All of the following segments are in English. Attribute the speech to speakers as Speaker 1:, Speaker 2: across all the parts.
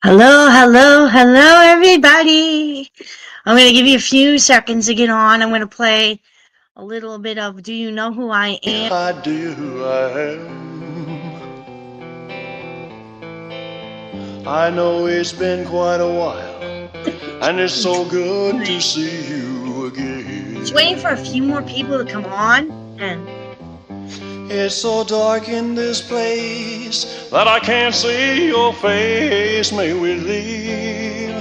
Speaker 1: Hello, hello, hello, everybody. I'm going to give you a few seconds to get on. I'm going to play a little bit of Do You Know Who I Am?
Speaker 2: Idea who I am. I know it's been quite a while, and it's so good to see you
Speaker 1: Just waiting for a
Speaker 2: again.
Speaker 1: few more people to come on. And
Speaker 2: It's so dark in this place that I can't see your face. May we leave?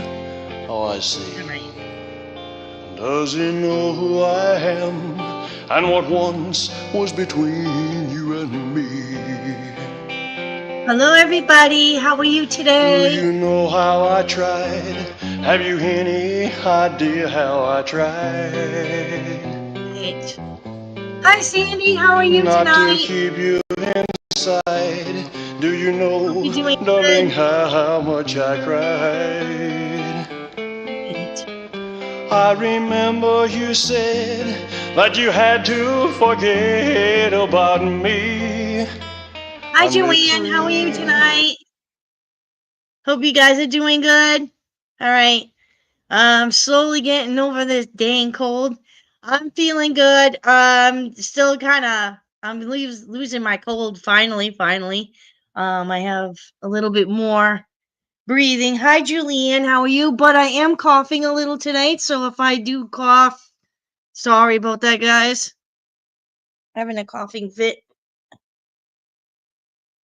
Speaker 2: Oh, I see.
Speaker 1: all right.
Speaker 2: Does he know who I am and what once was between you and me?
Speaker 1: Hello, everybody. How are you
Speaker 2: Do
Speaker 1: today?
Speaker 2: you know how I tried? Have you any idea how I tried?
Speaker 1: Right. Hi, Sandy. How are you
Speaker 2: Not to
Speaker 1: tonight?
Speaker 2: keep you inside. Do you
Speaker 1: Hope
Speaker 2: know,
Speaker 1: you're doing
Speaker 2: darling,
Speaker 1: good.
Speaker 2: how much I cried?
Speaker 1: Right.
Speaker 2: I remember you said that you had to forget about me.
Speaker 1: Hi,
Speaker 2: And with
Speaker 1: Joanne. How are you
Speaker 2: three
Speaker 1: tonight? Hope you guys are doing good. All right. I'm slowly getting over this dang cold. I'm feeling good. Still kind of. I'm losing my cold. Finally. I have a little bit more breathing. Hi, Julianne. How are you? But I am coughing a little tonight, so if I do cough, sorry about that, guys. Having a coughing fit.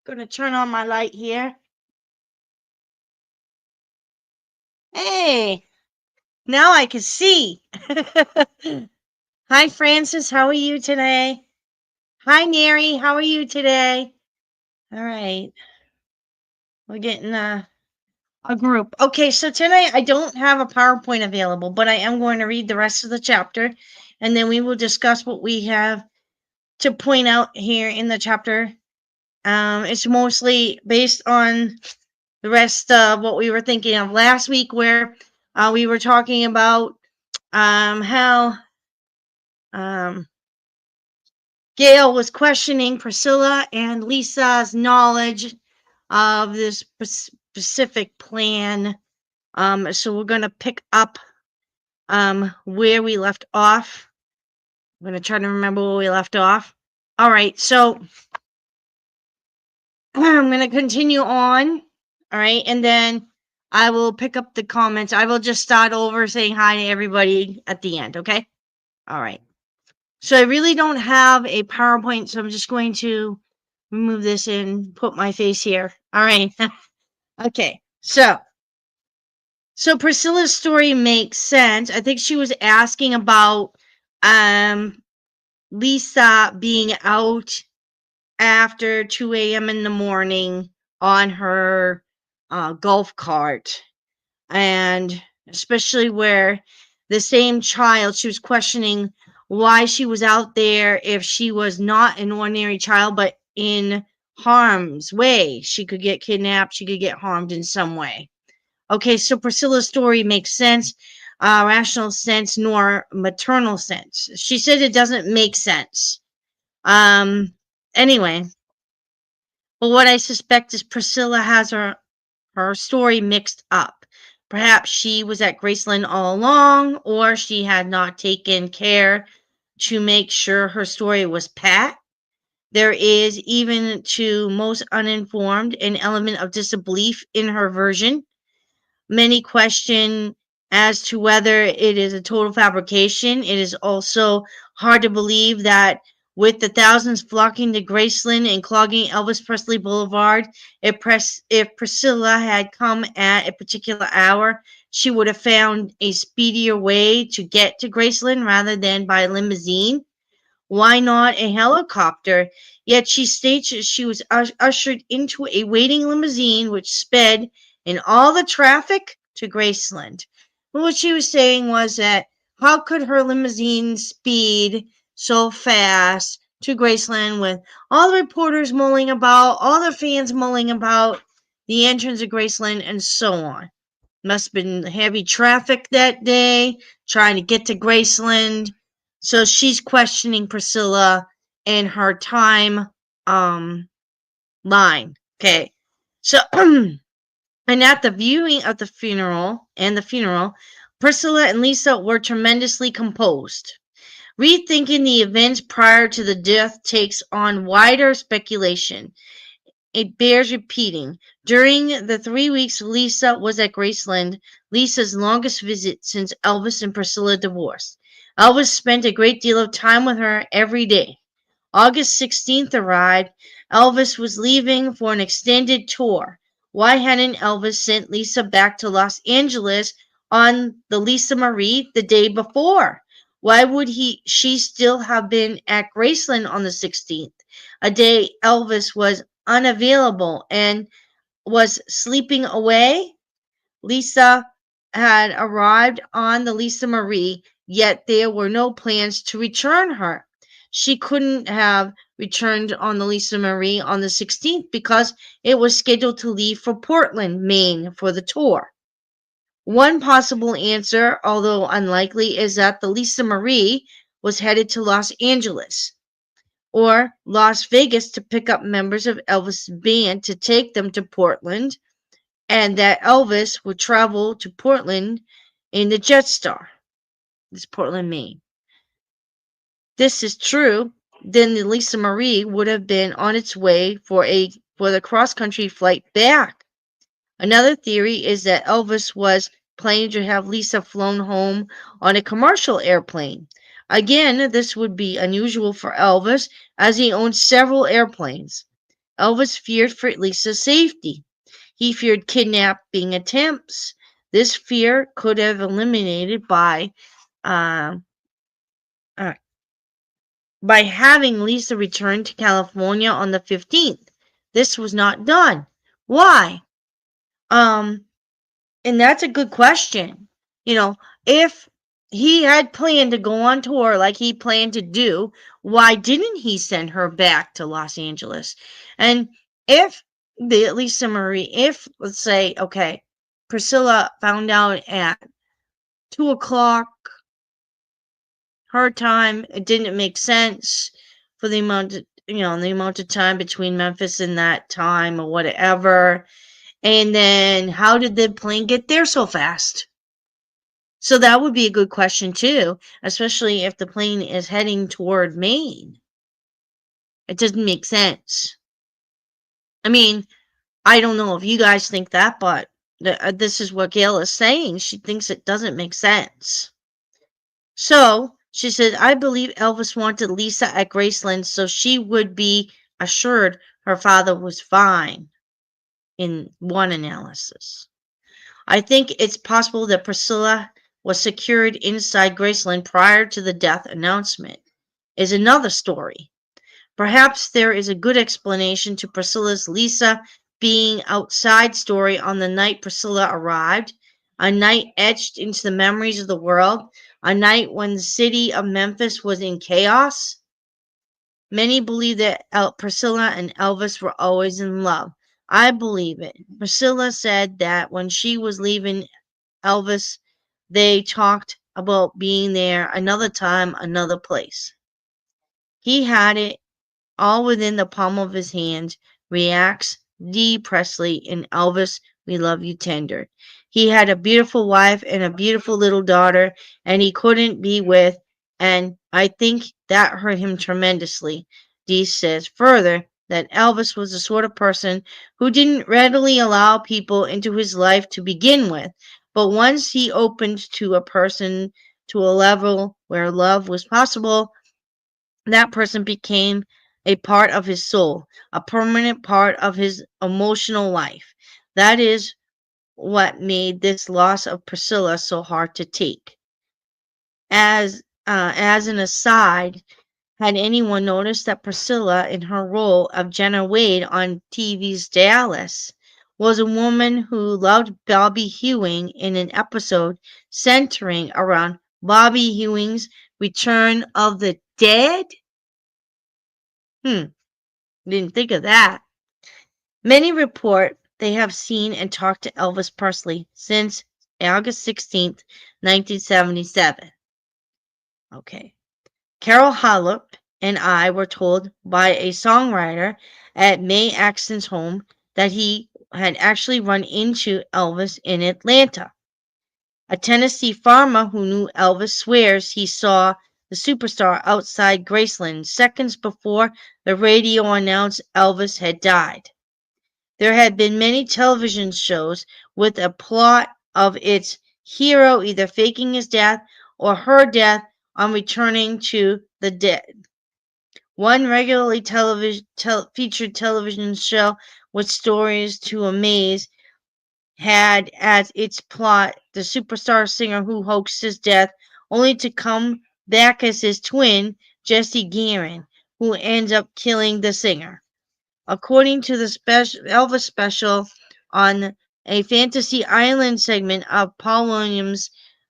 Speaker 1: Gonna turn on my light here. Hey, now I can see. Hi, Francis. How are you today? Hi, Neri. How are you today? All right. We're getting a group. Okay, so tonight I don't have a PowerPoint available, but I am going to read the rest of the chapter, and then we will discuss what we have to point out here in the chapter. It's mostly based on the rest of what we were thinking of last week, where we were talking about how um, Gail was questioning Priscilla and Lisa's knowledge of this specific plan. So we're going to pick up where we left off. I'm going to try to remember where we left off. All right, so I'm going to continue on. All right, and then I will pick up the comments. I will just start over saying hi to everybody at the end, okay? All right. So I really don't have a PowerPoint, so I'm just going to remove this and put my face here. All right. Okay. So Priscilla's story makes sense. I think she was asking about um Lisa being out after 2 a.m. in the morning on her golf cart, and especially where the same child, she was questioning why she was out there if she was not an ordinary child but in harm's way. She could get kidnapped, she could get harmed in some way. Okay, so Priscilla's story makes sense, rational sense, nor maternal sense. She said it doesn't make sense. Um, anyway, but what I suspect is Priscilla has her story mixed up. Perhaps she was at Graceland all along, or she had not taken care to make sure her story was pat. There is, even to most uninformed, an element of disbelief in her version. Many question as to whether it is a total fabrication. It is also hard to believe that with the thousands flocking to Graceland and clogging Elvis Presley Boulevard, if Priscilla had come at a particular hour, she would have found a speedier way to get to Graceland rather than by limousine. Why not a helicopter? Yet she states that she was ushered into a waiting limousine which sped in all the traffic to Graceland. What she was saying was that how could her limousine speed so fast to Graceland with all the reporters mulling about, all the fans mulling about the entrance of Graceland, and so on. Must have been heavy traffic that day trying to get to Graceland. So she's questioning Priscilla and her time um line. Okay. So And at the viewing of the funeral, Priscilla and Lisa were tremendously composed. Rethinking the events prior to the death takes on wider speculation. It bears repeating. During the 3 weeks Lisa was at Graceland, Lisa's longest visit since Elvis and Priscilla divorced, Elvis spent a great deal of time with her every day. August 16th arrived. Elvis was leaving for an extended tour. Why hadn't Elvis sent Lisa back to Los Angeles on the Lisa Marie the day before? Why would she still have been at Graceland on the 16th, a day Elvis was unavailable and was sleeping away? Lisa had arrived on the Lisa Marie, yet there were no plans to return her. She couldn't have returned on the Lisa Marie on the 16th because it was scheduled to leave for Portland, Maine for the tour. One possible answer, although unlikely, is that the Lisa Marie was headed to Los Angeles or Las Vegas to pick up members of Elvis' band to take them to Portland, and that Elvis would travel to Portland in the Jetstar. This Portland, Maine. This is true, then the Lisa Marie would have been on its way for the cross country flight back. Another theory is that Elvis was planning to have Lisa flown home on a commercial airplane. Again, this would be unusual for Elvis as he owned several airplanes. Elvis feared for Lisa's safety. He feared kidnapping attempts. This fear could have eliminated uh, uh, by having Lisa return to California on the 15th. This was not done. Why? Um, and that's a good question. You know, if he had planned to go on tour like he planned to do, why didn't he send her back to Los Angeles? And if the Lisa Marie, if let's say, okay, Priscilla found out at 2 o'clock her time, it didn't make sense for the amount of time between Memphis and that time or whatever. And then how did the plane get there so fast? So that would be a good question too, especially if the plane is heading toward Maine. It doesn't make sense. I mean, I don't know if you guys think that, but this is what Gail is saying. She thinks it doesn't make sense. So she said, I believe Elvis wanted Lisa at Graceland so she would be assured her father was fine in one analysis. I think it's possible that Priscilla was secured inside Graceland prior to the death announcement, is another story. Perhaps there is a good explanation to Priscilla's Lisa being outside story on the night Priscilla arrived, a night etched into the memories of the world, a night when the city of Memphis was in chaos. Many believe that Priscilla and Elvis were always in love. I believe it. Priscilla said that when she was leaving Elvis, they talked about being there another time, another place. He had it all within the palm of his hand, reacts Dee Presley in Elvis, We Love You Tender. He had a beautiful wife and a beautiful little daughter, and he couldn't be with, and I think that hurt him tremendously. Dee says further that Elvis was the sort of person who didn't readily allow people into his life to begin with, but once he opened to a person to a level where love was possible, that person became a part of his soul, a permanent part of his emotional life. That is what made this loss of Priscilla so hard to take. As an aside, had anyone noticed that Priscilla, in her role of Jenna Wade on TV's Dallas, was a woman who loved Bobby Ewing in an episode centering around Bobby Ewing's Return of the Dead? Didn't think of that. Many report they have seen and talked to Elvis Presley since August 16th, 1977. Okay. Carol Hollop and I were told by a songwriter at Mae Axton's home that he had actually run into Elvis in Atlanta. A Tennessee farmer who knew Elvis swears he saw the superstar outside Graceland seconds before the radio announced Elvis had died. There had been many television shows with a plot of its hero either faking his death or her death on returning to the dead. One regularly featured television show with stories to amaze had as its plot the superstar singer who hoaxed his death only to come back as his twin, Jesse Guerin, who ends up killing the singer. According to the Elvis special on a Fantasy Island segment of Paul Williams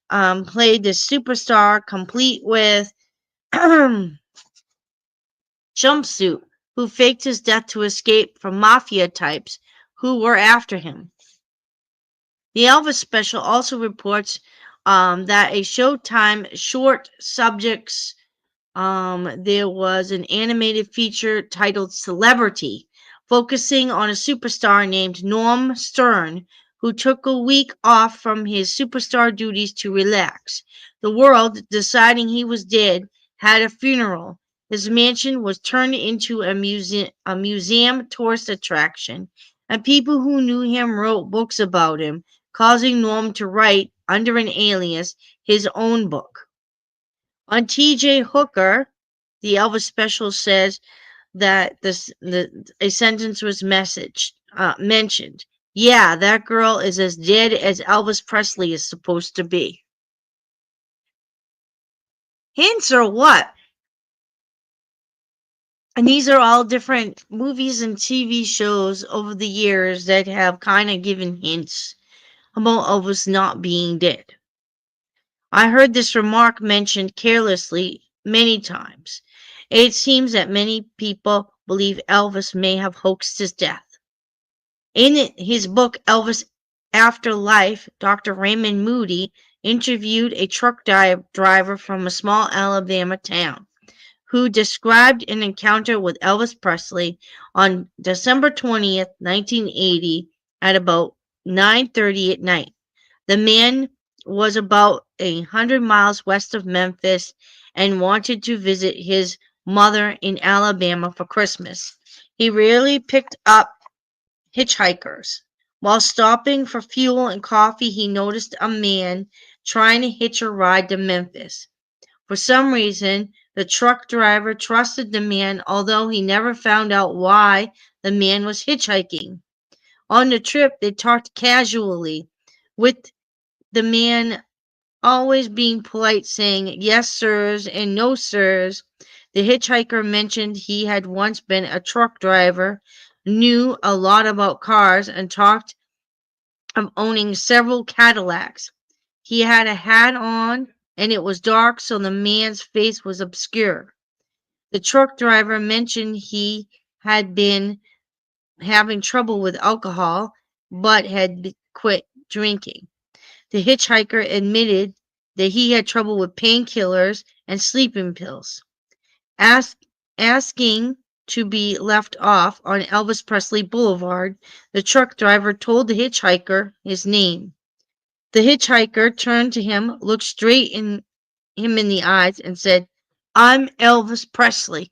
Speaker 1: played the superstar complete with jumpsuit who faked his death to escape from mafia types who were after him. The Elvis special also reports that a Showtime short subjects there was an animated feature titled Celebrity, focusing on a superstar named Norm Stern, who took a week off from his superstar duties to relax. The world, deciding he was dead, had a funeral. His mansion was turned into a museum tourist attraction, and people who knew him wrote books about him, causing Norm to write, under an alias, his own book. On TJ Hooker, the Elvis special says that a sentence was mentioned. Yeah, that girl is as dead as Elvis Presley is supposed to be. Hints or what? And these are all different movies and TV shows over the years that have kind of given hints about Elvis not being dead. I heard this remark mentioned carelessly many times. It seems that many people believe Elvis may have hoaxed his death. In his book, Elvis After Life, Dr. Raymond Moody interviewed a truck driver from a small Alabama town who described an encounter with Elvis Presley on December 20th, 1980 at about 9:30 at night. The man was about 100 miles west of Memphis and wanted to visit his mother in Alabama for Christmas. He rarely picked up hitchhikers. While stopping for fuel and coffee, he noticed a man trying to hitch a ride to Memphis. For some reason, the truck driver trusted the man, although he never found out why the man was hitchhiking. On the trip, they talked casually, with the man always being polite, saying yes, sirs, and no, sirs. The hitchhiker mentioned he had once been a truck driver, knew a lot about cars, and talked of owning several Cadillacs. He had a hat on, and it was dark, so the man's face was obscure. The truck driver mentioned he had been having trouble with alcohol, but had quit drinking. The hitchhiker admitted that he had trouble with painkillers and sleeping pills. Ask, Asking to be left off on Elvis Presley Boulevard, the truck driver told the hitchhiker his name. The hitchhiker turned to him, looked straight in him in the eyes, and said, "I'm Elvis Presley."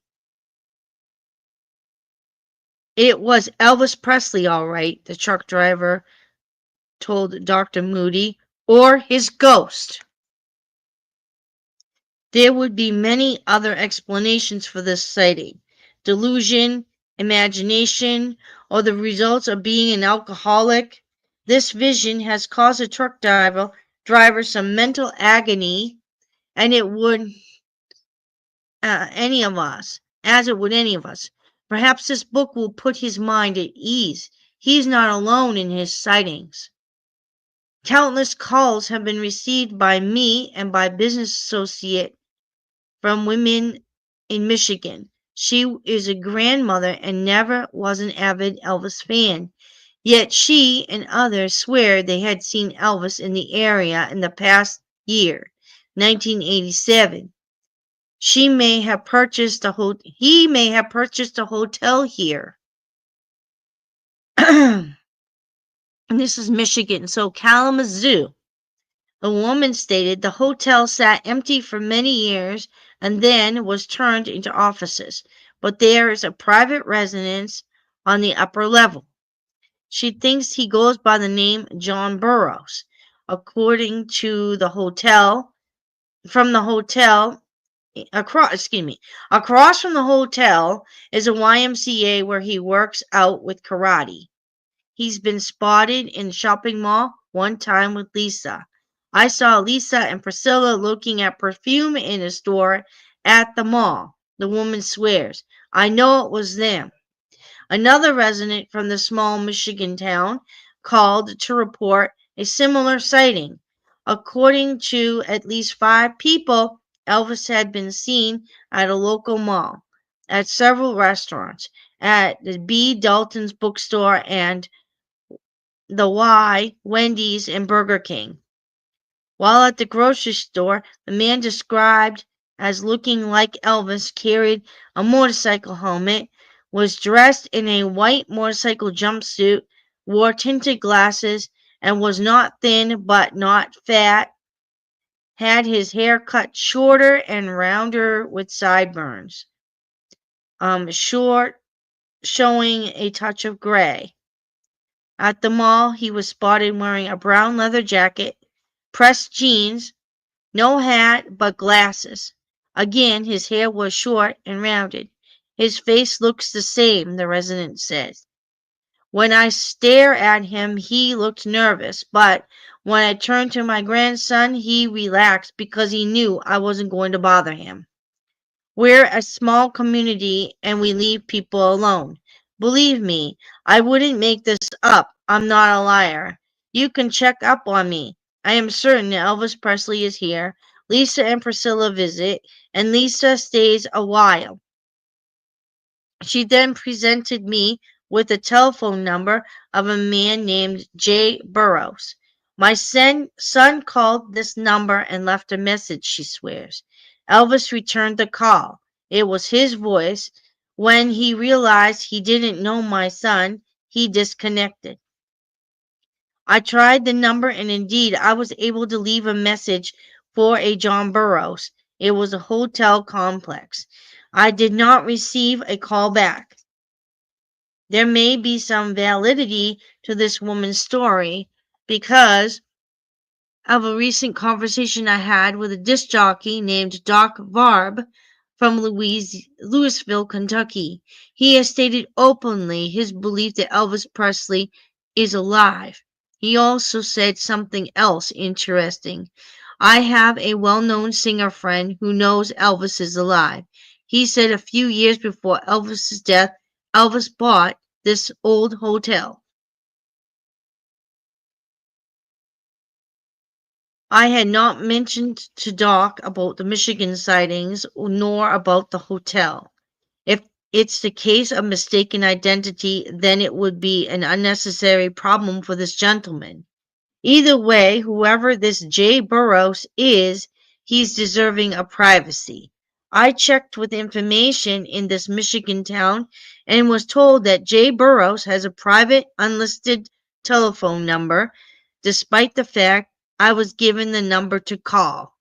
Speaker 1: It was Elvis Presley, all right, the truck driver told Dr. Moody, or his ghost. There would be many other explanations for this sighting: delusion, imagination, or the results of being an alcoholic. This vision has caused a truck driver some mental agony, and it would any of us, as it would any of us. Perhaps this book will put his mind at ease. He's not alone in his sightings. Countless calls have been received by me and by business associate from women in Michigan. She is a grandmother and never was an avid Elvis fan. Yet she and others swear they had seen Elvis in the area in the past year, 1987. He may have purchased a hotel here. And this is Michigan. So Kalamazoo. A woman stated the hotel sat empty for many years and then was turned into offices, but there is a private residence on the upper level. She thinks he goes by the name John Burroughs. According to the hotel, from the hotel, across from the hotel is a YMCA where he works out with karate. He's been spotted in the shopping mall one time with Lisa. I saw Lisa and Priscilla looking at perfume in a store at the mall. The woman swears. I know it was them. Another resident from the small Michigan town called to report a similar sighting. According to at least 5 people, Elvis had been seen at a local mall, at several restaurants, at the B. Dalton's bookstore and the Y, Wendy's, and Burger King. While at the grocery store, the man described as looking like Elvis carried a motorcycle helmet, was dressed in a white motorcycle jumpsuit, wore tinted glasses, and was not thin but not fat, had his hair cut shorter and rounder with sideburns, short, showing a touch of gray. At the mall, he was spotted wearing a brown leather jacket, pressed jeans, no hat, but glasses. Again, his hair was short and rounded. His face looks the same, the resident says. When I stare at him, he looked nervous, but when I turned to my grandson, he relaxed because he knew I wasn't going to bother him. We're a small community and we leave people alone. Believe me, I wouldn't make this up. I'm not a liar. You can check up on me. I am certain Elvis Presley is here. Lisa and Priscilla visit, and Lisa stays a while. She then presented me with a telephone number of a man named J. Burroughs. My son called this number and left a message, she swears. Elvis returned the call. It was his voice. When he realized he didn't know my son, he disconnected. I tried the number and indeed I was able to leave a message for a John Burroughs. It was a hotel complex. I did not receive a call back. There may be some validity to this woman's story because of a recent conversation I had with a disc jockey named Doc Varb from Louisville, Kentucky. He has stated openly his belief that Elvis Presley is alive. He also said something else interesting. I have a well-known singer friend who knows Elvis is alive. He said a few years before Elvis's death, Elvis bought this old hotel. I had not mentioned to Doc about the Michigan sightings nor about the hotel. If it's the case of mistaken identity, then it would be an unnecessary problem for this gentleman. Either way, whoever this J. Burroughs is, he's deserving of privacy. I checked with information in this Michigan town and was told that J. Burroughs has a private, unlisted telephone number, despite the fact I was given the number to call.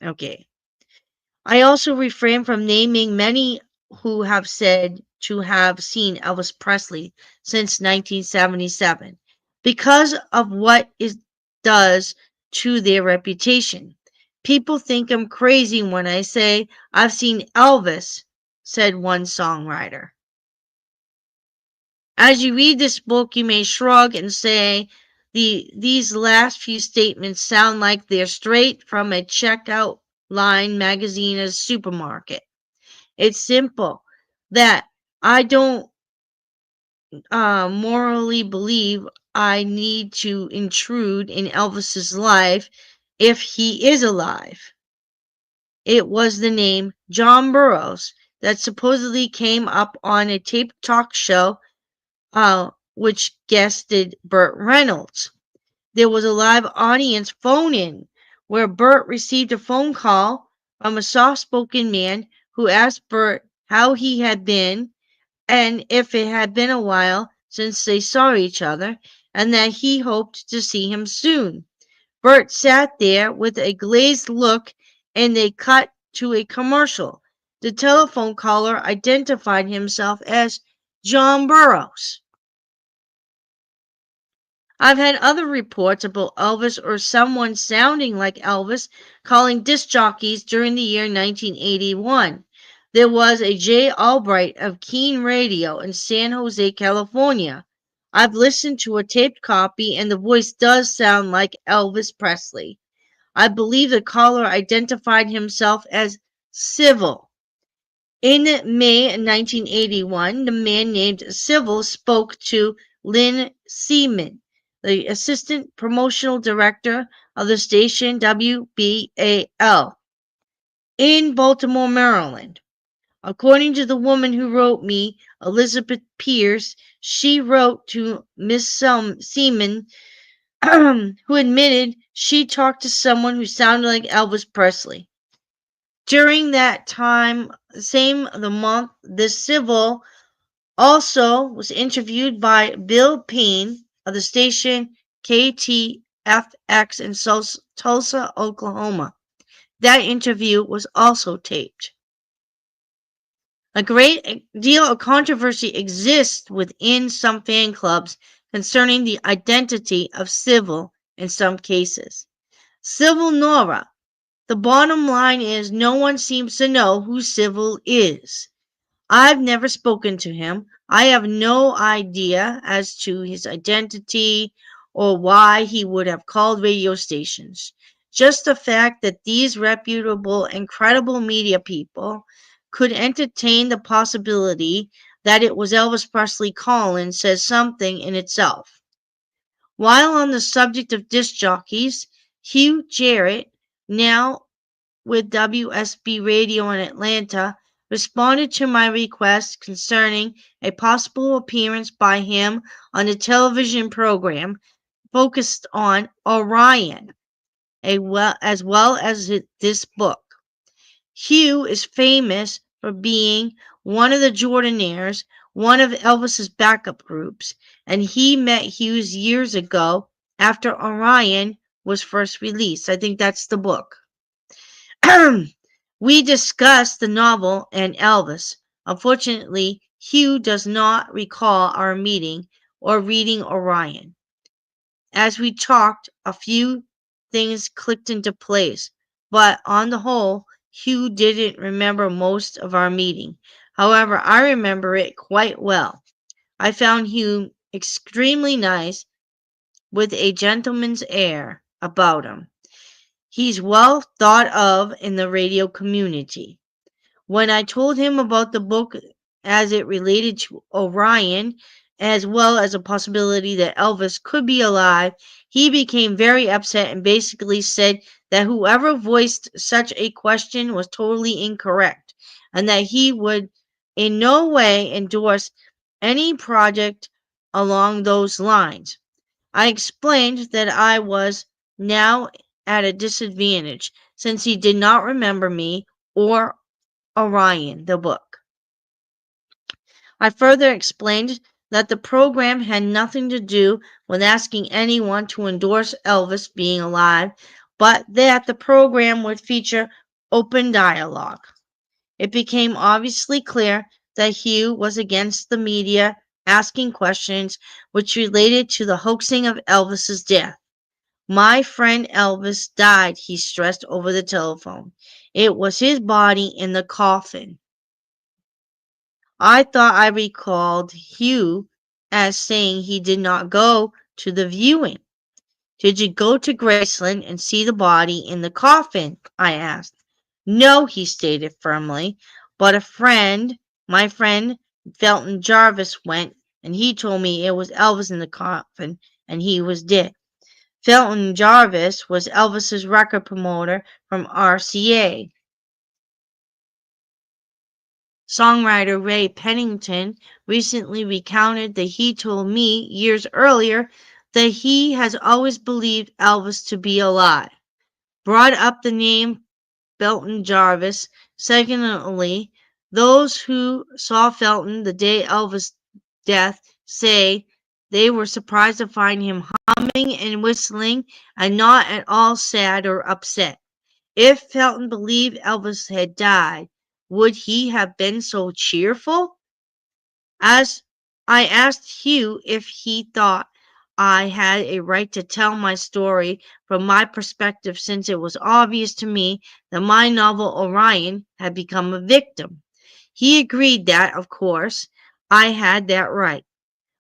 Speaker 1: Okay. I also refrain from naming many who have said to have seen Elvis Presley since 1977 because of what it does to their reputation. People think I'm crazy when I say I've seen Elvis, said one songwriter. As you read this book, you may shrug and say these last few statements sound like they're straight from a checkout line magazine at a supermarket. It's simple that I don't morally believe I need to intrude in Elvis's life if he is alive. It was the name John Burroughs that supposedly came up on a tape talk show which guested Burt Reynolds. There was a live audience phone-in where Burt received a phone call from a soft-spoken man who asked Burt how he had been and if it had been a while since they saw each other. and that he hoped to see him soon. Bert sat there with a glazed look, and they cut to a commercial. The telephone caller identified himself as John Burroughs. I've had other reports about Elvis or someone sounding like Elvis calling disc jockeys during the year 1981. There was a Jay Albright of Keen Radio in San Jose, California. I've listened to a taped copy, and the voice does sound like Elvis Presley. I believe the caller identified himself as Civil. In May 1981, the man named Civil spoke to Lynn Seaman, the assistant promotional director of the station WBAL in Baltimore, Maryland. According to the woman who wrote me, Elizabeth Pierce, she wrote to Miss Seaman, who admitted she talked to someone who sounded like Elvis Presley. During that time, same the month, this Civil also was interviewed by Bill Payne of the station KTFX in Tulsa, Oklahoma. That interview was also taped. A great deal of controversy exists within some fan clubs concerning the identity of Civil in some cases. Civil Nora. The bottom line is no one seems to know who Civil is. I've never spoken to him. I have no idea as to his identity or why he would have called radio stations. Just the fact that these reputable and credible media people could entertain the possibility that it was Elvis Presley calling says something in itself. While on the subject of disc jockeys, Hugh Jarrett, now with WSB Radio in Atlanta, responded to my request concerning a possible appearance by him on a television program focused on Orion, as well as this book. Hugh is famous for being one of the Jordanaires, one of Elvis's backup groups, and he met Hughes years ago after Orion was first released. I think that's the book. We discussed the novel and Elvis. Unfortunately, Hugh does not recall our meeting or reading Orion. As we talked, a few things clicked into place, but on the whole, Hugh didn't remember most of our meeting. However, I remember it quite well. I found Hugh extremely nice, with a gentleman's air about him. He's well thought of in the radio community. When I told him about the book as it related to Orion, as well as a possibility that Elvis could be alive, he became very upset and basically said that whoever voiced such a question was totally incorrect, and that he would in no way endorse any project along those lines. I explained that I was now at a disadvantage since he did not remember me or Orion, the book. I further explained that the program had nothing to do with asking anyone to endorse Elvis being alive, but that the program would feature open dialogue. It became obviously clear that Hugh was against the media asking questions which related to the hoaxing of Elvis's death. My friend Elvis died, he stressed over the telephone. It was his body in the coffin. I thought I recalled Hugh as saying he did not go to the viewing. Did you go to Graceland and see the body in the coffin? I asked. No, he stated firmly, but my friend Felton Jarvis went, and he told me it was Elvis in the coffin and he was dead. Felton Jarvis was Elvis's record promoter from RCA. Songwriter Ray Pennington recently recounted that he told me years earlier that he has always believed Elvis to be alive. Brought up the name Felton Jarvis. Secondly, those who saw Felton the day Elvis' death say They were surprised to find him humming and whistling and not at all sad or upset. If Felton believed Elvis had died, would he have been so cheerful? As I asked Hugh if he thought I had a right to tell my story from my perspective since it was obvious to me that my novel Orion had become a victim. He agreed that, of course, I had that right.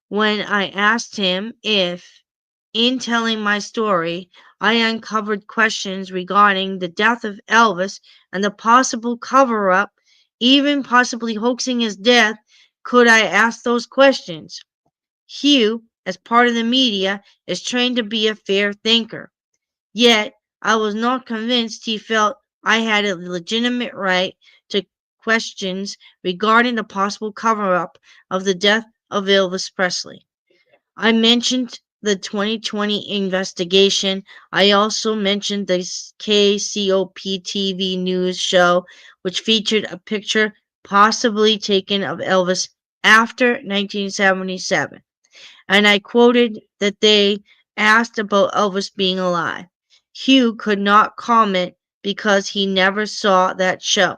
Speaker 1: When I asked him if, in telling my story, I uncovered questions regarding the death of Elvis and the possible cover up, even possibly hoaxing his death, could I ask those questions? Hugh, as part of the media, is trained to be a fair thinker. Yet, I was not convinced he felt I had a legitimate right to questions regarding the possible cover up of the death of Elvis Presley. I mentioned the 2020 investigation. I also mentioned the KCOP TV news show, which featured a picture possibly taken of Elvis after 1977. And I quoted that they asked about Elvis being alive. Hugh could not comment because he never saw that show.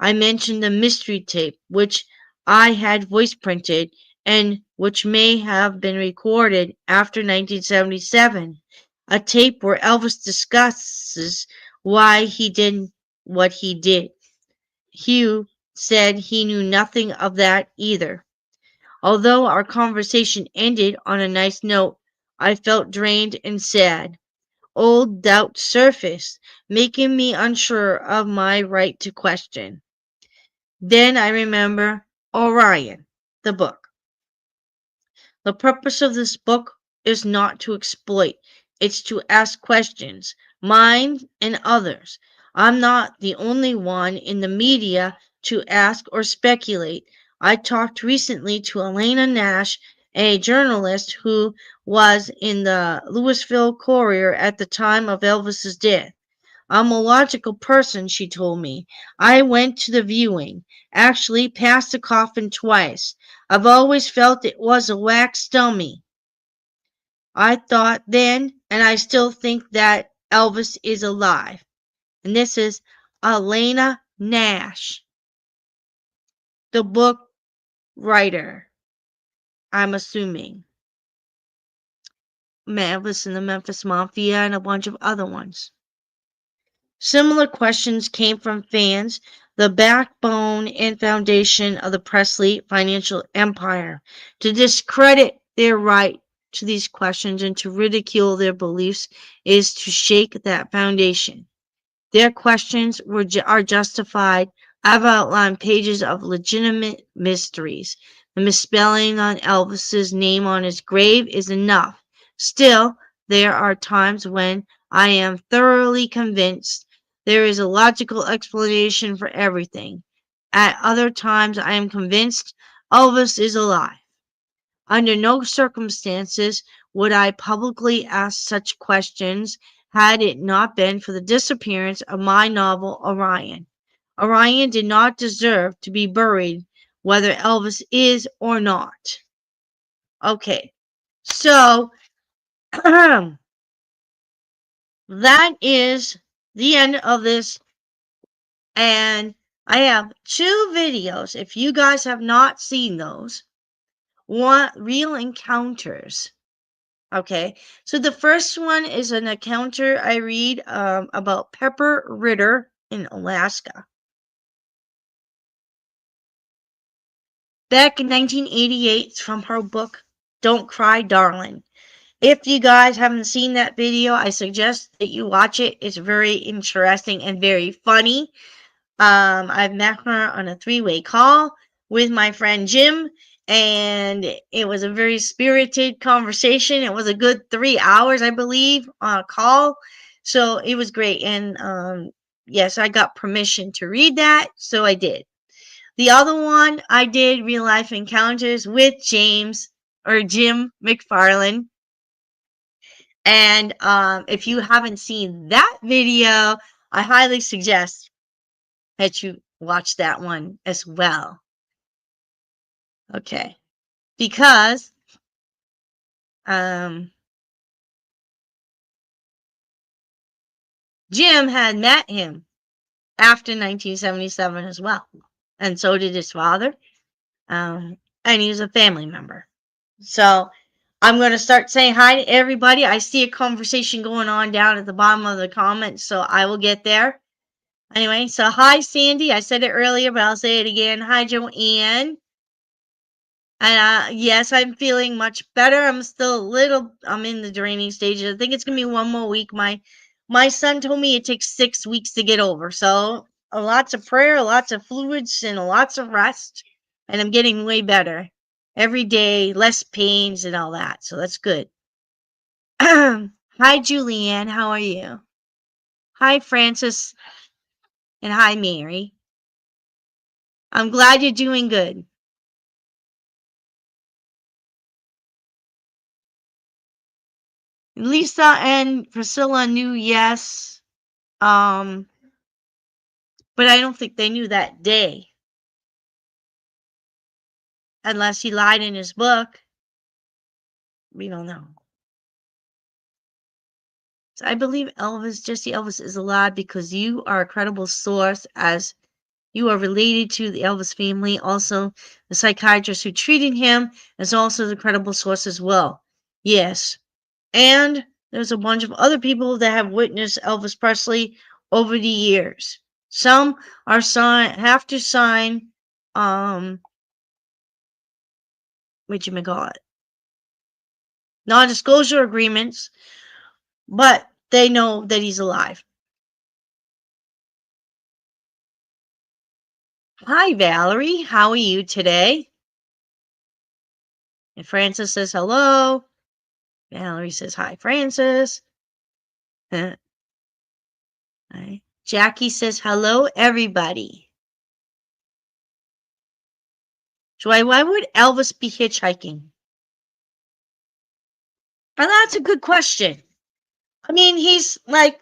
Speaker 1: I mentioned the mystery tape, which I had voice printed and which may have been recorded after 1977. A tape where Elvis discusses why he did what he did. Hugh said he knew nothing of that either. Although our conversation ended on a nice note, I felt drained and sad. Old doubt surfaced, making me unsure of my right to question. Then I remember Orion, the book. The purpose of this book is not to exploit, it's to ask questions, mine and others. I'm not the only one in the media to ask or speculate. I talked recently to Elena Nash, a journalist who was in the Louisville Courier at the time of Elvis's death. I'm a logical person, she told me. I went to the viewing, actually passed the coffin twice. I've always felt it was a wax dummy. I thought then, and I still think that Elvis is alive. And this is Elena Nash, the book writer, I'm assuming. Elvis and the Memphis Mafia and a bunch of other ones. Similar questions came from fans, the backbone and foundation of the Presley financial empire. To discredit their right to these questions and to ridicule their beliefs is to shake that foundation. Their questions are justified. I've outlined pages of legitimate mysteries. The misspelling on Elvis's name on his grave is enough. Still, there are times when I am thoroughly convinced there is a logical explanation for everything. At other times, I am convinced Elvis is alive. Under no circumstances would I publicly ask such questions had it not been for the disappearance of my novel Orion. Orion did not deserve to be buried, whether Elvis is or not. Okay, so that is the end of this. And I have two videos. If you guys have not seen those, one real encounters. Okay, so the first one is an encounter I read about Pepper Ritter in Alaska. Back in 1988 from her book, Don't Cry, Darling. If you guys haven't seen that video, I suggest that you watch it. It's very interesting and very funny. I've met her on a three-way call with my friend Jim, and it was a very spirited conversation. It was a good 3 hours, I believe, on a call. So it was great. And yes, I got permission to read that, so I did. The other one I did real life encounters with James or Jim McFarland. And if you haven't seen that video, I highly suggest that you watch that one as well. Okay. Because Jim had met him after 1977 as well, and so did his father. And he was a family member. So I'm going to start saying hi to everybody. I see a conversation going on down at the bottom of the comments, so I will get there. Anyway, so hi, Sandy. I said it earlier, but I'll say it again. Hi, Joanne. And yes, I'm feeling much better. I'm in the draining stages. I think it's going to be one more week. My son told me it takes 6 weeks to get over. So lots of prayer, lots of fluids, and lots of rest. And I'm getting way better every day, less pains and all that. So that's good. Hi, Julianne. How are you? Hi, Francis. And hi, Mary. I'm glad you're doing good. Lisa and Priscilla knew yes. But I don't think they knew that day. Unless he lied in his book. We don't know. So I believe Jesse Elvis is alive because you are a credible source as you are related to the Elvis family. Also, the psychiatrist who treated him is also the credible source as well. Yes. And there's a bunch of other people that have witnessed Elvis Presley over the years. Some have to sign whatchamacallit, non-disclosure agreements, but they know that he's alive. Hi, Valerie. How are you today? And Francis says hello. Valerie says hi, Francis. Right. Jackie says hello, everybody. Joy, why would Elvis be hitchhiking? And that's a good question. I mean, he's like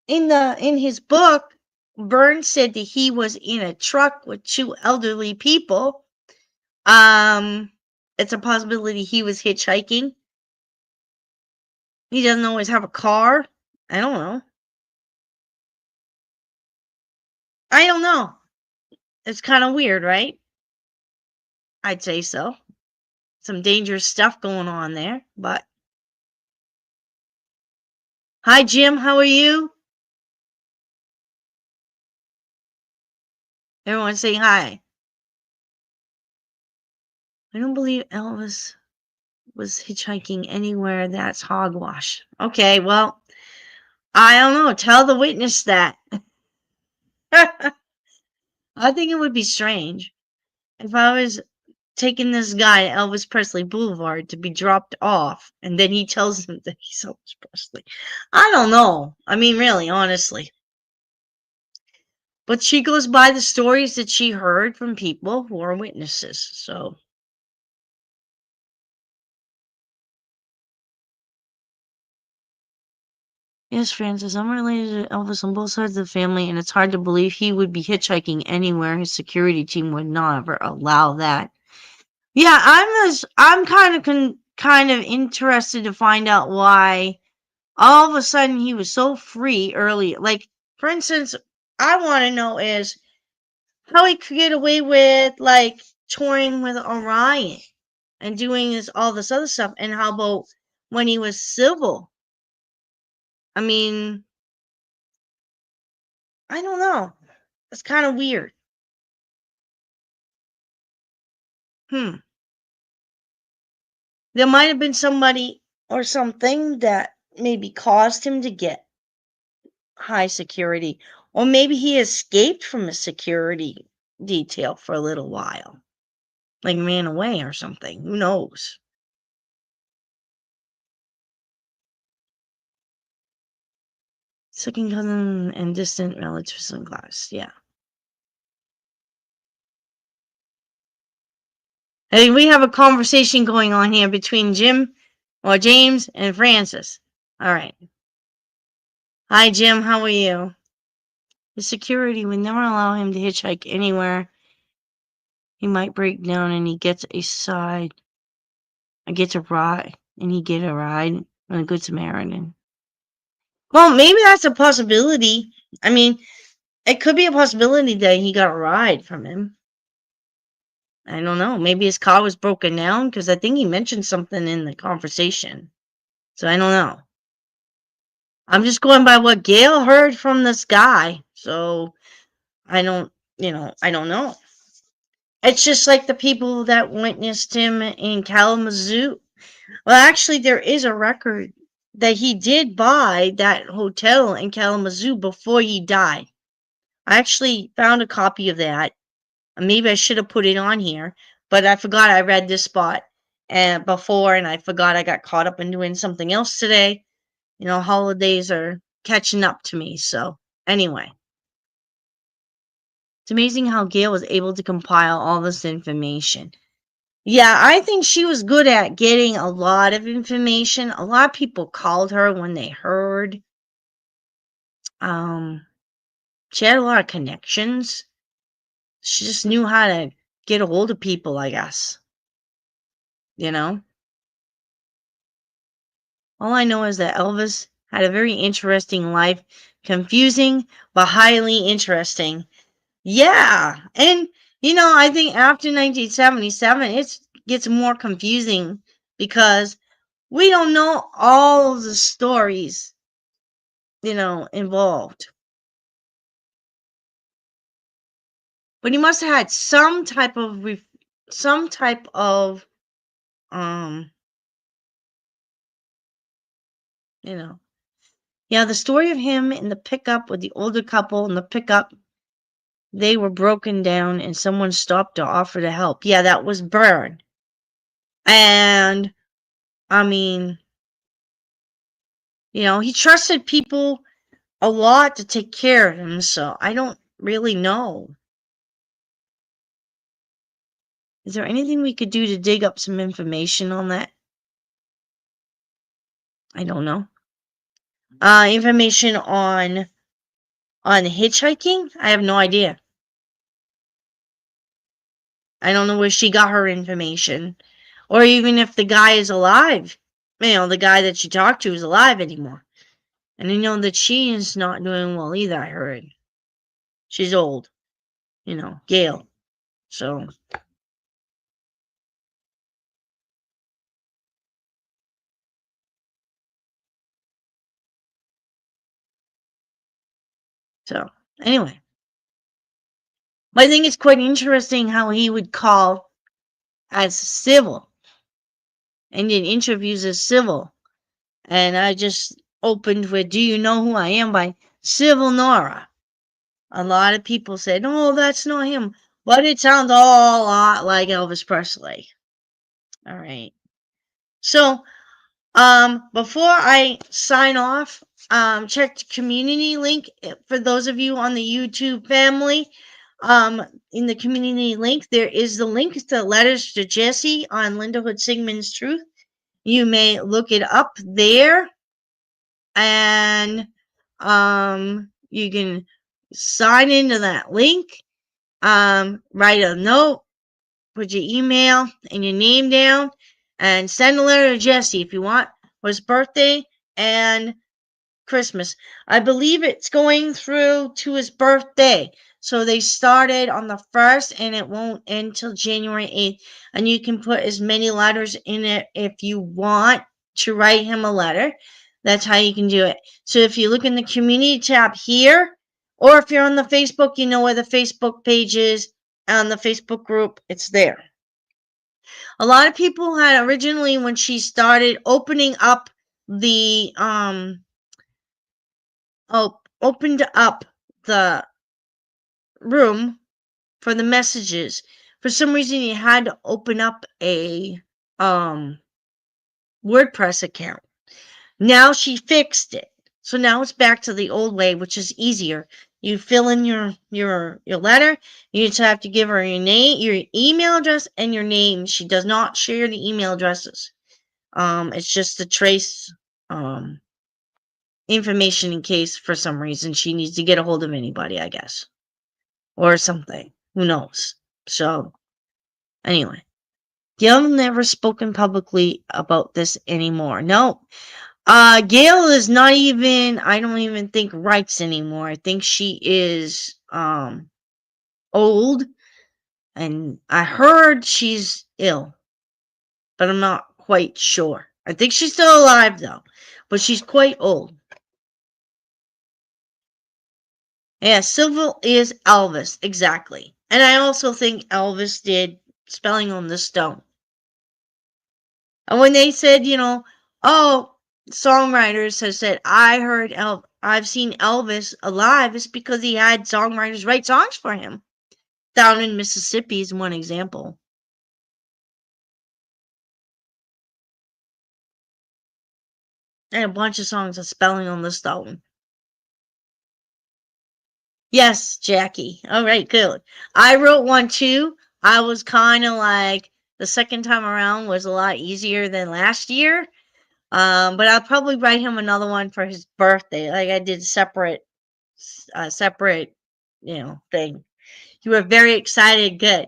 Speaker 1: in his book, Burns said that he was in a truck with two elderly people. It's a possibility he was hitchhiking. He doesn't always have a car. I don't know. It's kind of weird, right? I'd say so. Some dangerous stuff going on there, but hi, Jim. How are you? Everyone say hi. I don't believe Elvis was hitchhiking anywhere that's hogwash. Okay, well, I don't know. Tell the witness that. I think it would be strange if I was taking this guy to Elvis Presley Boulevard to be dropped off, and then he tells him that he's Elvis Presley. I don't know. I mean, really, honestly. But she goes by the stories that she heard from people who are witnesses. So, yes, Francis, I'm related to Elvis on both sides of the family, and it's hard to believe he would be hitchhiking anywhere. His security team would not ever allow that. Yeah, I'm kind of interested to find out why all of a sudden he was so free early. Like, for instance, I want to know is how he could get away with like touring with Orion and doing all this other stuff, and how about when he was civil? I mean, I don't know. It's kind of weird. There might have been somebody or something that maybe caused him to get high security, or maybe he escaped from a security detail for a little while, like ran away or something. Who knows? Second cousin and distant relatives in class. Yeah. I think we have a conversation going on here between James and Francis. All right. Hi, Jim. How are you? The security would never allow him to hitchhike anywhere. He might break down and he gets a ride. and he get a ride on a Good Samaritan. Well, maybe that's a possibility. I mean, it could be a possibility that he got a ride from him. I don't know. Maybe his car was broken down because I think he mentioned something in the conversation. So I don't know. I'm just going by what Gail heard from this guy. So I don't, I don't know. It's just like the people that witnessed him in Kalamazoo. Well, actually, there is a record that he did buy that hotel in Kalamazoo before he died. I actually found a copy of that. Maybe I should have put it on here, but I forgot I read this spot before, and I forgot I got caught up in doing something else today. Holidays are catching up to me. So anyway, it's amazing how Gail was able to compile all this information. Yeah, I think she was good at getting a lot of information. A lot of people called her when they heard. Um, she had a lot of connections. She just knew how to get a hold of people, I guess. You know? All I know is that Elvis had a very interesting life, confusing but highly interesting. Yeah, and I think after 1977, it gets more confusing because we don't know all of the stories, involved. But he must have had some type of, um, you know, yeah, the story of him in the pickup with the older couple in the pickup, they were broken down and someone stopped to offer to help. Yeah, that was Byrne. And, I mean, he trusted people a lot to take care of him, so I don't really know. Is there anything we could do to dig up some information on that? I don't know. Information on hitchhiking? I have no idea. I don't know where she got her information. Or even if the guy is alive. The guy that she talked to is alive anymore. And I know that she is not doing well either, I heard. She's old. Gail. So, anyway. But I think it's quite interesting how he would call as civil and did interviews as civil. And I just opened with Do You Know Who I Am by Civil Nora. A lot of people said, "No, that's not him." But it sounds all a lot like Elvis Presley. All right. So, before I sign off, check the community link for those of you on the YouTube family. In the community link, there is the link to Letters to Jesse on Linda Hood Sigmund's Truth. You may look it up there, and you can sign into that link. Write a note, put your email and your name down, and send a letter to Jesse if you want for his birthday and Christmas. I believe it's going through to his birthday. So they started on the 1st and it won't end till January 8th. And you can put as many letters in it if you want to write him a letter. That's how you can do it. So if you look in the community tab here, or if you're on the Facebook, you know where the Facebook page is, on the Facebook group, it's there. A lot of people had originally, when she started opening up the opened up the room for the messages. For some reason, you had to open up a WordPress account. Now she fixed it, so now it's back to the old way, which is easier. You fill in your letter. You just have to give her your name, your email address, and your name. She does not share the email addresses. It's just to trace information in case for some reason she needs to get a hold of anybody, I guess. Or something. Who knows? So, anyway. Gail never spoken publicly about this anymore. No. Gail is not even, I don't even think writes anymore. I think she is old, and I heard she's ill, but I'm not quite sure. I think she's still alive though, but she's quite old. Yeah, Civil is Elvis, exactly. And I also think Elvis did Spelling on the Stone. And when they said, oh, songwriters have said, I've seen Elvis alive, it's because he had songwriters write songs for him. Down in Mississippi is one example. And a bunch of songs of Spelling on the Stone. Yes, Jackie. All right, good. I wrote one too. I was kind of like the second time around was a lot easier than last year. But I'll probably write him another one for his birthday. Like I did separate, thing. You were very excited. Good.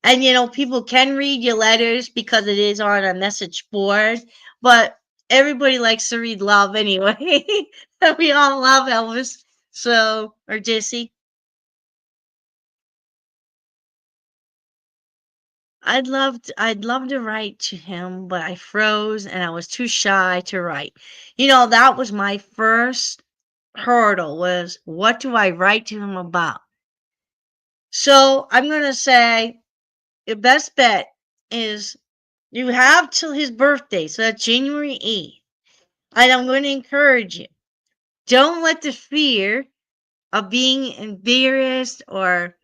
Speaker 1: And people can read your letters because it is on a message board, but everybody likes to read love anyway. We all love Elvis. So, or Jesse. I'd love to write to him, but I froze and I was too shy to write. That was my first hurdle was what do I write to him about? So I'm gonna say your best bet is you have till his birthday, so that's January 8th. And I'm going to encourage you. Don't let the fear of being embarrassed or,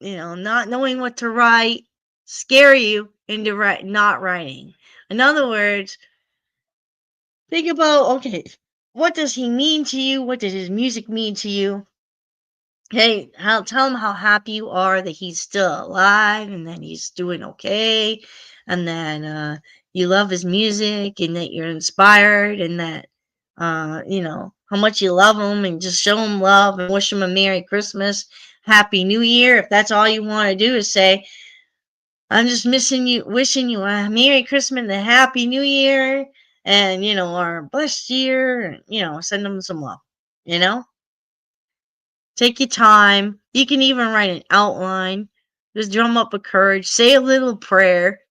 Speaker 1: not knowing what to write scare you into not writing. In other words, think about, okay, what does he mean to you? What does his music mean to you? Hey, tell him how happy you are that he's still alive and that he's doing okay, and that you love his music and that you're inspired and that how much you love him, and just show him love and wish him a Merry Christmas, Happy New Year. If that's all you want to do is say, I'm just missing you, wishing you a Merry Christmas and a Happy New Year, and or a blessed year, and send him some love. You know. Take your time. You can even write an outline. Just drum up a courage. Say a little prayer.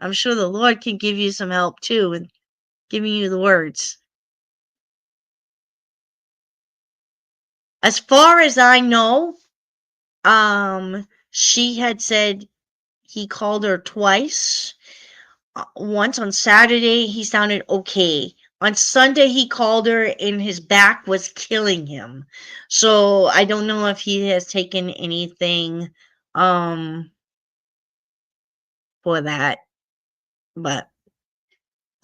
Speaker 1: I'm sure the Lord can give you some help too in giving you the words. As far as I know, she had said he called her twice. Once on Saturday, he sounded okay. On Sunday, he called her and his back was killing him. So I don't know if he has taken anything for that. But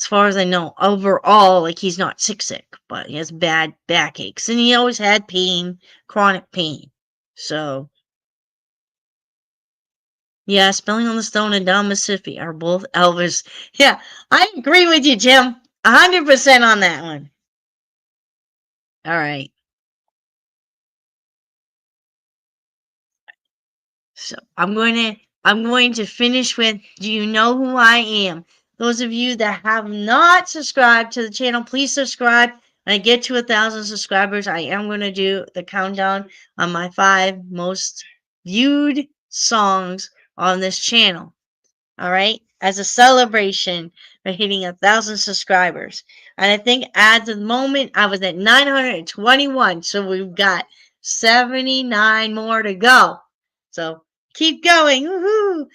Speaker 1: as far as I know, overall, like he's not sick, but he has bad backaches, and he always had pain, chronic pain. So yeah, Spelling on the Stone and Down Mississippi are both Elvis. Yeah, I agree with you, Jim. 100% on that one. All right. So I'm going to finish with Do you know who I am? Those of you that have not subscribed to the channel, please subscribe. When I get to 1,000 subscribers, I am going to do the countdown on my 5 most viewed songs on this channel. All right, as a celebration for hitting 1,000 subscribers. And I think at the moment I was at 921, so we've got 79 more to go. So keep going. Woohoo!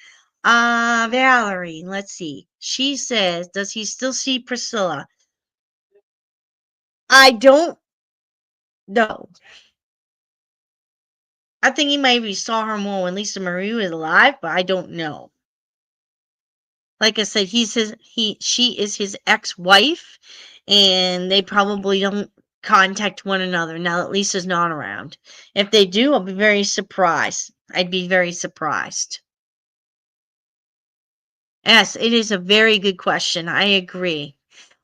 Speaker 1: Valerie, let's see. She says, does he still see Priscilla? I don't know. I think he maybe saw her more when Lisa Marie was alive, but I don't know. Like I said, she is his ex-wife, and they probably don't contact one another now that Lisa's not around. If they do, I'll be very surprised. I'd be very surprised. Yes, it is a very good question. I agree.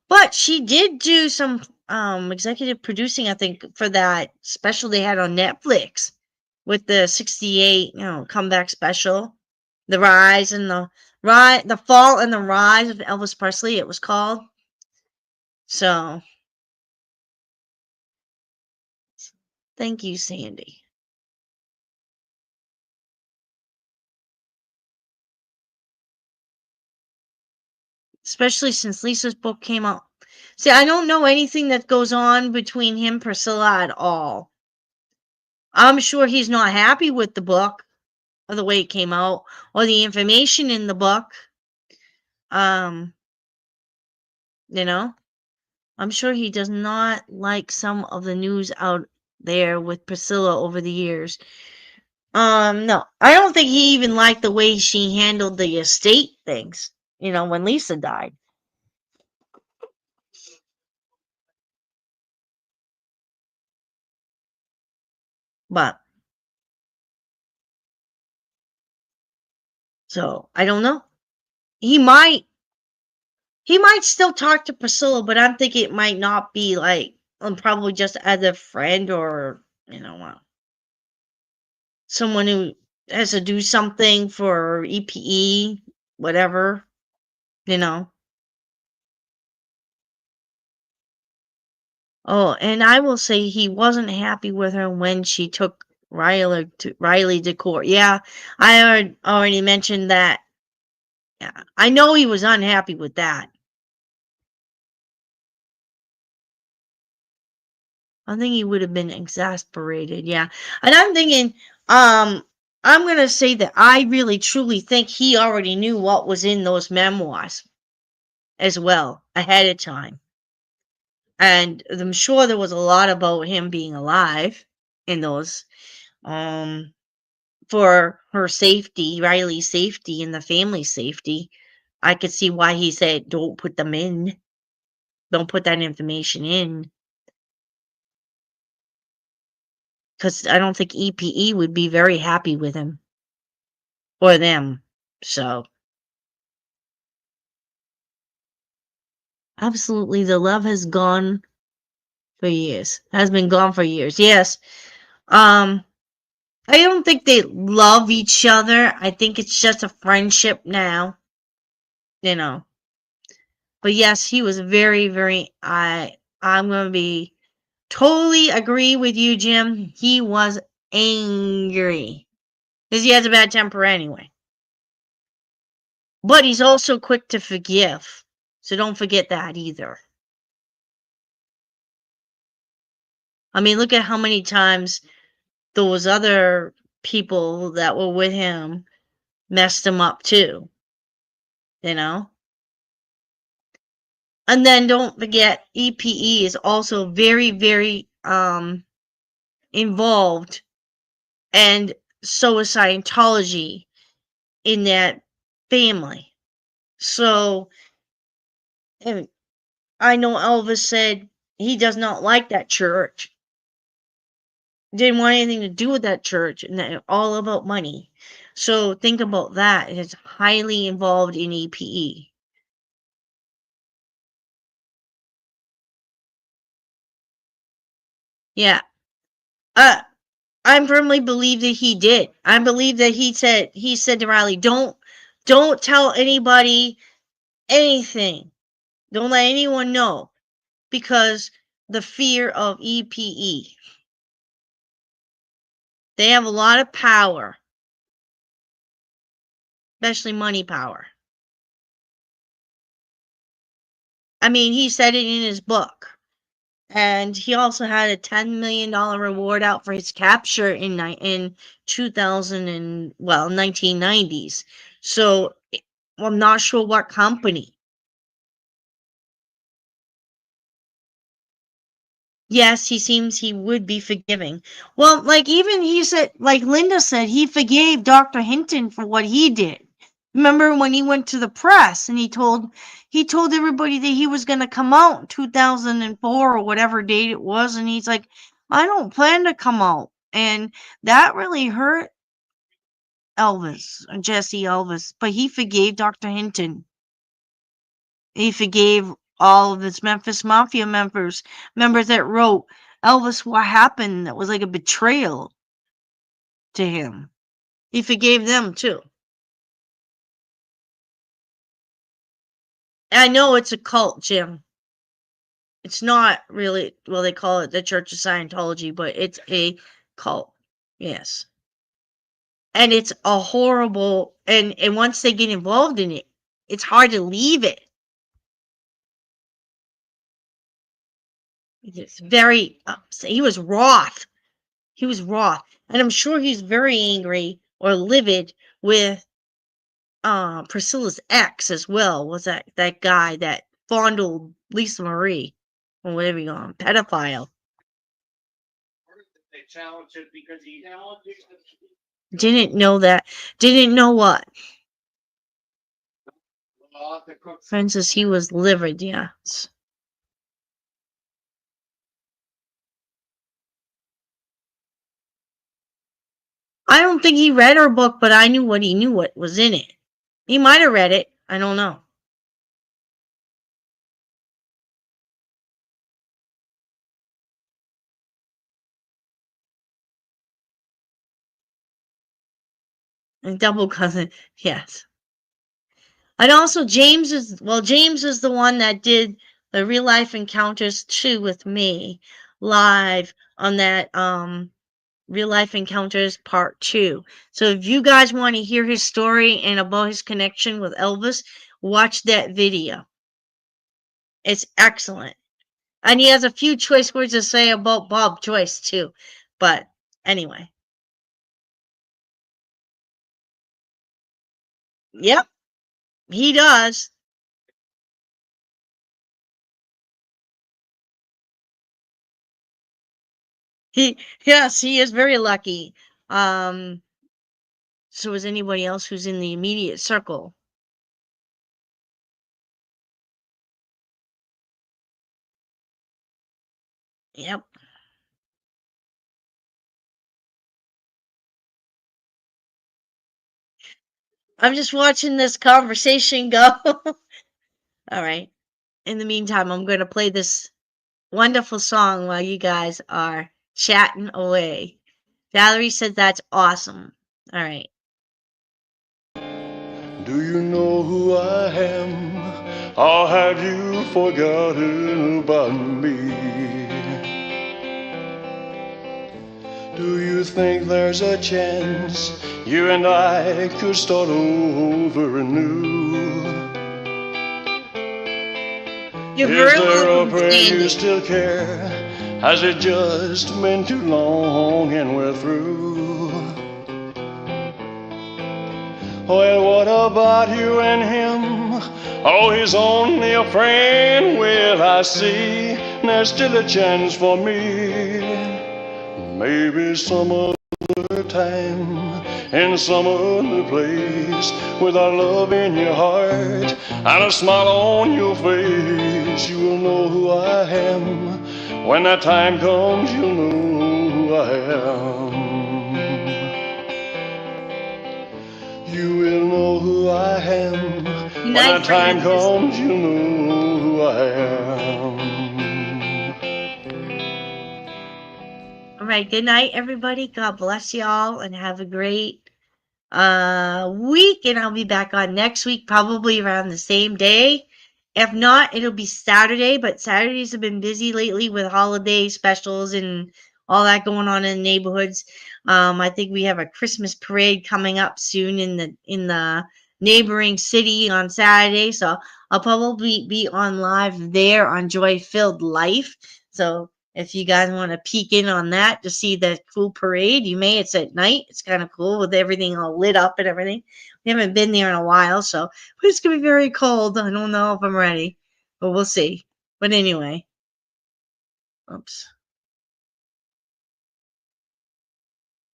Speaker 1: But she did do some executive producing, I think, for that special they had on Netflix with the 68, comeback special. The rise and the Right, The Fall and the Rise of Elvis Presley, it was called. So, thank you, Sandy. Especially since Lisa's book came out. See, I don't know anything that goes on between him and Priscilla at all. I'm sure he's not happy with the book or the way it came out or the information in the book. Um, you know, I'm sure he does not like some of the news out there with Priscilla over the years. No, I don't think he even liked the way she handled the estate things, when Lisa died. But, so, I don't know. He might, he might still talk to Priscilla, but I'm thinking it might not be like, probably just as a friend or, someone who has to do something for EPE, whatever, you know. Oh, and I will say he wasn't happy with her when she took Riley to court. Yeah, I already mentioned that. Yeah, I know he was unhappy with that. I think he would have been exasperated. Yeah, and I'm thinking, I'm gonna say that I really truly think he already knew what was in those memoirs as well ahead of time. And I'm sure there was a lot about him being alive in those, um, for her safety, Riley's safety, and the family's safety. I could see why he said, "Don't put them in. Don't put that information in," because I don't think EPE would be very happy with him or them. So, absolutely, the love has gone for years. Has been gone for years. Yes. Um, I don't think they love each other. I think it's just a friendship now, you know. But yes, he was very, very. I'm gonna be totally agree with you, Jim. He was angry because he has a bad temper anyway. But he's also quick to forgive, so don't forget that either. I mean, look at how many times those other people that were with him messed him up too. You know. And then don't forget, EPE is also very, very involved, and so is Scientology in that family. So, and I know Elvis said he does not like that church. Didn't want anything to do with that church, and that all about money. So think about that. It's highly involved in EPE. Yeah. Uh I firmly believe that he did. I believe that he said to Riley, don't tell anybody anything. Don't let anyone know, because the fear of EPE. They have a lot of power, especially money power. I mean, he said it in his book. And he also had a $10 million reward out for his capture in 2000 and, well, 1990s. So, I'm not sure what company. Yes, he seems he would be forgiving. Well, like, even he said, like Linda said, he forgave Dr. Hinton for what he did. Remember when he went to the press and he told everybody that he was going to come out in 2004 or whatever date it was, and he's like, I don't plan to come out. And that really hurt Jesse Elvis, but he forgave Dr. Hinton. He forgave all of his Memphis Mafia members that wrote, Elvis, what happened? That was like a betrayal to him. He forgave them too. I know it's a cult, Jim. It's not really, well, they call it the Church of Scientology, but it's a cult. Yes. And it's a horrible, and once they get involved in it, it's hard to leave it. It's very he was wroth. He was wroth. And I'm sure he's very angry or livid with Priscilla's ex as well. Was that guy that fondled Lisa Marie or whatever you call him, pedophile. They challenged it because he didn't know that. Didn't know what? Francis, he was livid, yes. I don't think he read her book, but I knew what was in it. He might have read it. I don't know. And double cousin, yes. And also James is the one that did the real life encounters too with me live on that real life encounters part 2. So if you guys want to hear his story and about his connection with Elvis, watch that video. It's excellent. And he has a few choice words to say about Bob Joyce too. But anyway. Yep, he does. Yes, he is very lucky. Um so is anybody else who's in the immediate circle. Yep. I'm just watching this conversation go. All right. In the meantime, I'm going to play this wonderful song while you guys are chatting away. Valerie said that's awesome. All right.
Speaker 2: Do you know who I am? Or have you forgotten about me? Do you think there's a chance you and I could start over anew?
Speaker 1: You're
Speaker 2: Is
Speaker 1: very
Speaker 2: there a
Speaker 1: welcome,
Speaker 2: prayer you
Speaker 1: Sandy.
Speaker 2: still care? Has it just been too long and we're through? Well, what about you and him? Oh, he's only a friend. Well, I see there's still a chance for me. Maybe some other time, in some other place, with our love in your heart and a smile on your face, you will know who I am. When that time comes, you'll know who I am. You will know who I am.
Speaker 1: Good
Speaker 2: When
Speaker 1: night,
Speaker 2: that time
Speaker 1: Francis.
Speaker 2: comes, you'll know who I am.
Speaker 1: All right. Good night, everybody. God bless y'all and have a great week. And I'll be back on next week, probably around the same day. If not, it'll be Saturday, but Saturdays have been busy lately with holiday specials and all that going on in the neighborhoods. I think we have a Christmas parade coming up soon in the neighboring city on Saturday, so I'll probably be on live there on Joy Filled Life. So if you guys want to peek in on that to see the cool parade, you may. It's at night. It's kind of cool with everything all lit up and everything. We haven't been there in a while, so it's gonna be very cold. I don't know if I'm ready, but we'll see. But anyway, oops.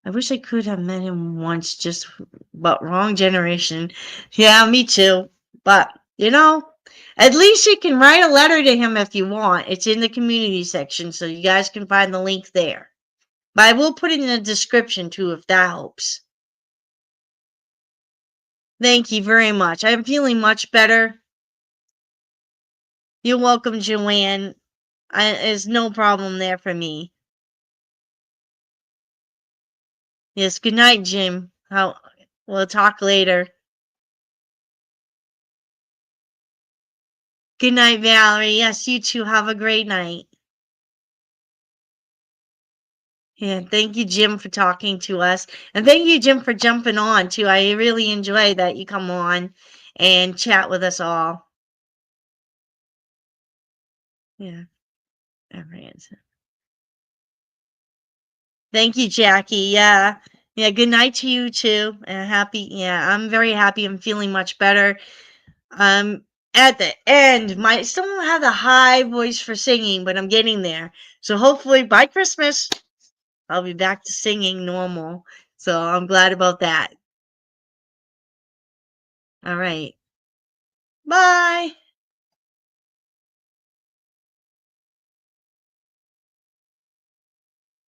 Speaker 1: I wish I could have met him once, just but wrong generation. Yeah, me too. But at least you can write a letter to him if you want. It's in the community section, so you guys can find the link there. But I will put it in the description too, if that helps. Thank you very much. I'm feeling much better. You're welcome, Joanne. There's no problem there for me. Yes, good night, Jim. We'll talk later. Good night, Valerie. Yes, you too. Have a great night. Yeah, thank you, Jim, for talking to us. And thank you, Jim, for jumping on, too. I really enjoy that you come on and chat with us all. Yeah, all right. Thank you, Jackie. Yeah. Yeah, good night to you, too. Happy. Yeah, I'm very happy. I'm feeling much better. At the end, still don't have the high voice for singing, but I'm getting there. So hopefully by Christmas, I'll be back to singing normal. So I'm glad about that. All right. Bye.